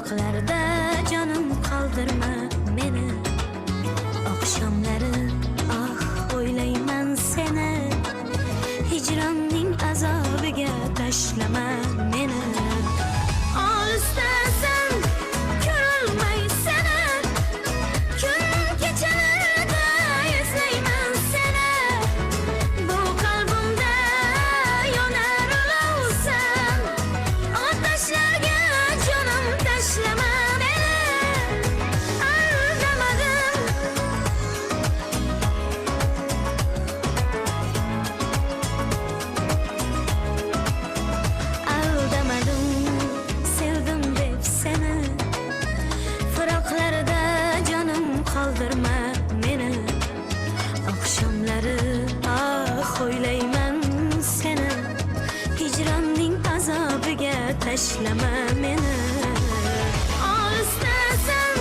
Fıraklarda canım kaldırma meni. Akşamları ah oylayman seni. Hicranning azobiga tashlama meni. Olisdasan ko'rolmay seni. Kun kechalarda eslayman seni. Bu qalbimda yonar olovsan. Ateşlarga canım tashlama meni. Aldamadim. Aldamadım, sevdim deb seni. Fıraklarda canım kaldırma meni. Akşamları ah oylayman seni. Hicranning azobiga tashlama meni. Olisdasan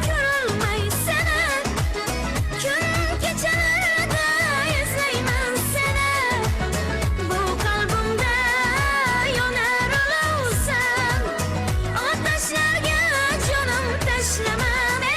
ko'rolmay seni. Kun kechalarda eslayman seni. Bu qalbimda yonar olovsan. Ateşlarga canım tashlama meni.